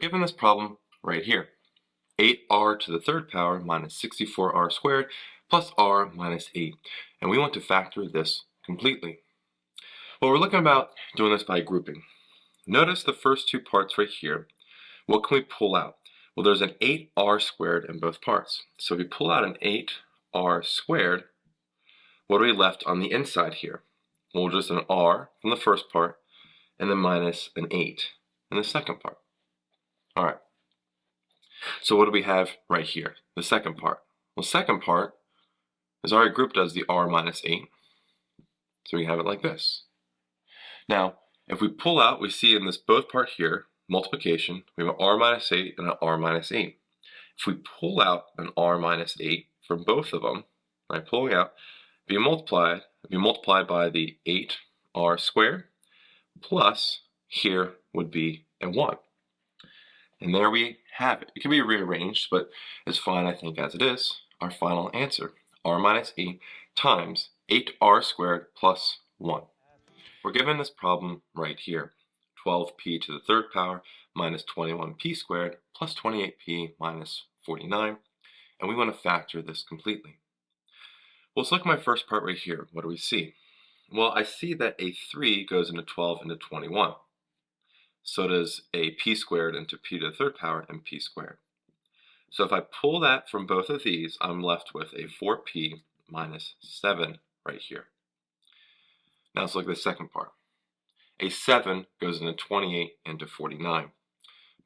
Given this problem right here, 8r to the third power minus 64r squared plus r minus 8. And we want to factor this completely. Well, we're looking about doing this by grouping. Notice the first two parts right here. What can we pull out? Well, there's an 8r squared in both parts. So if we pull out an 8r squared, what are we left on the inside here? Well, just an r from the first part and then minus an 8 in the second part. All right. So what do we have right here? The second part. Well, second part is already grouped as the r minus 8. So we have it like this. Now, if we pull out, we see in this both part here, multiplication, we have an r minus 8 and an r minus 8. If we pull out an r minus 8 from both of them, right, pulling out, be multiplied by the 8r squared, plus here would be a 1. And there we have it. It can be rearranged, but it's fine, I think, as it is. Our final answer, r minus 8 times 8r squared plus 1. We're given this problem right here, 12p to the third power minus 21p squared plus 28p minus 49, and we want to factor this completely. Well, let's look at my first part right here. What do we see? Well, I see that a 3 goes into 12 into 21. So does a p squared into p to the third power and p squared. So if I pull that from both of these, I'm left with a 4p minus 7 right here. Now let's look at the second part. A 7 goes into 28 into 49.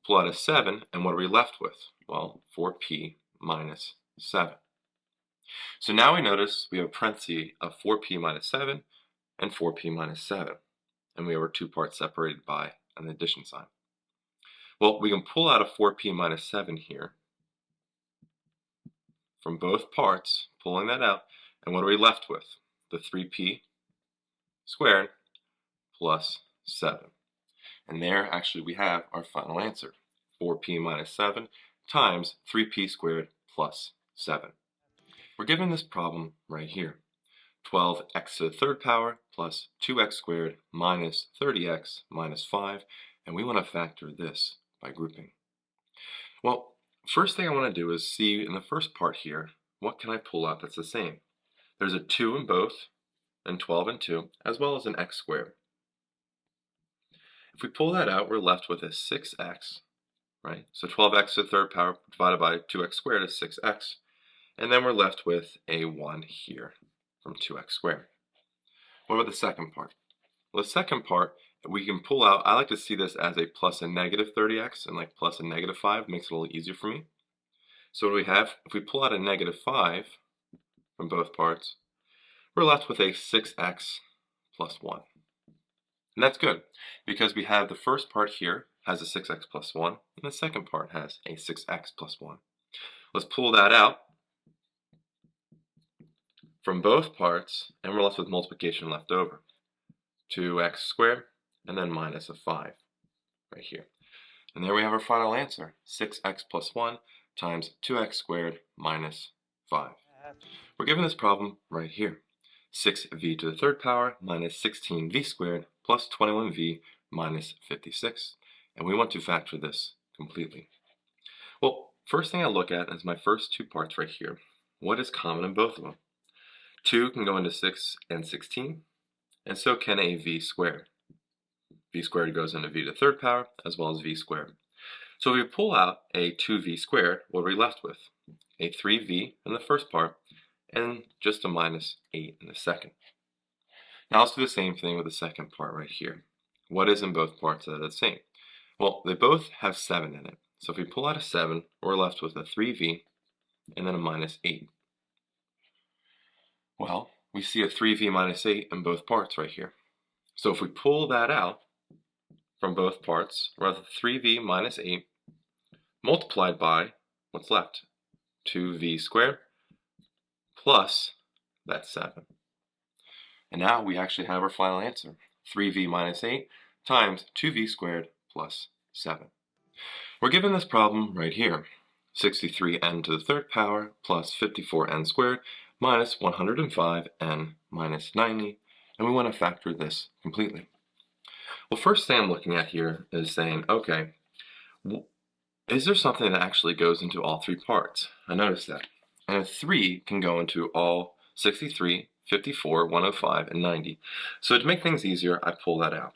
Pull out a 7, and what are we left with? Well, 4p minus 7. So now we notice we have a parenthesis of 4p minus 7 and 4p minus 7. And we have our two parts separated by an addition sign. Well, we can pull out a 4p minus 7 here from both parts, pulling that out, and what are we left with? The 3p squared plus 7. And there, actually, we have our final answer, 4p minus 7 times 3p squared plus 7. We're given this problem right here, 12x to the third power plus 2x squared minus 30x minus 5, and we want to factor this by grouping. Well, first thing I want to do is see in the first part here, what can I pull out that's the same? There's a 2 in both, and 12 and 2, as well as an x squared. If we pull that out, we're left with a 6x, right? So 12x to the third power divided by 2x squared is 6x, and then we're left with a 1 here from 2x squared. What about the second part? Well, the second part, we can pull out, I like to see this as a plus and negative 30x, and like plus and negative 5 makes it a little easier for me. So what do we have? If we pull out a negative 5 from both parts, we're left with a 6x plus 1. And that's good, because we have the first part here has a 6x plus 1, and the second part has a 6x plus 1. Let's pull that out from both parts, and we're left with multiplication left over. 2x squared, and then minus a 5 right here. And there we have our final answer, 6x plus 1 times 2x squared minus 5. We're given this problem right here, 6v to the third power minus 16v squared plus 21v minus 56. And we want to factor this completely. Well, first thing I look at is my first two parts right here. What is common in both of them? 2 can go into 6 and 16, and so can a v squared. V squared goes into v to the third power as well as v squared. So if we pull out a 2v squared, what are we left with? A 3v in the first part, and just a minus 8 in the second. Now let's do the same thing with the second part right here. What is in both parts that are the same? Well, they both have 7 in it. So if we pull out a 7, we're left with a 3v and then a minus 8. Well, we see a 3v minus 8 in both parts right here. So if we pull that out from both parts, we're left with 3v minus 8 multiplied by what's left? 2v squared plus that 7. And now we actually have our final answer, 3v minus 8 times 2v squared plus 7. We're given this problem right here, 63n to the third power plus 54n squared minus 105n minus 90, and we want to factor this completely. Well, first thing I'm looking at here is saying, okay, is there something that actually goes into all three parts? I noticed that. And a 3 can go into all 63, 54, 105, and 90. So to make things easier, I pull that out.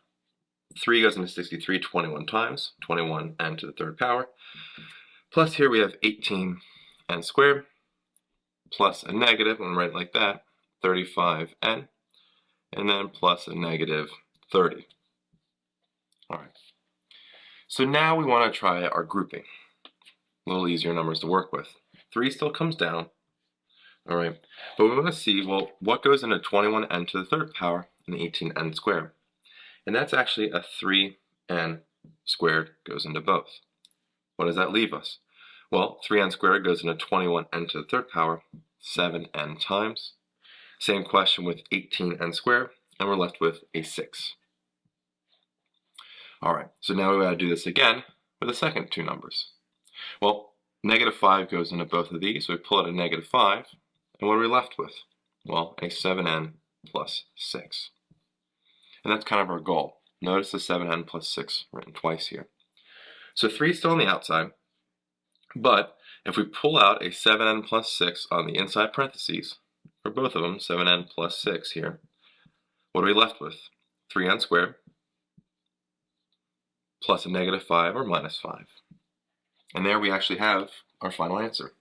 3 goes into 63 21 times, 21n to the third power. Plus here we have 18n squared, plus a negative, I'm going to write it like that, 35n, and then plus a negative 30. All right. So now we want to try our grouping. A little easier numbers to work with. 3 still comes down. All right. But we want to see, well, what goes into 21n to the third power and 18n squared? And that's actually a 3n squared goes into both. What does that leave us? Well, 3n squared goes into 21n to the third power 7n times. Same question with 18n squared, and we're left with a 6. All right, so now we got to do this again with the second two numbers. Well, negative 5 goes into both of these, so we pull out a negative 5, and what are we left with? Well, a 7n plus 6. And that's kind of our goal. Notice the 7n plus 6 written twice here. So 3 is still on the outside, but if we pull out a 7n plus 6 on the inside parentheses, for both of them, 7n plus 6 here, what are we left with? 3n squared plus a negative 5 or minus 5. And there we actually have our final answer.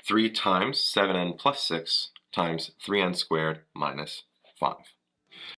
3 times 7n plus 6 times 3n squared minus 5.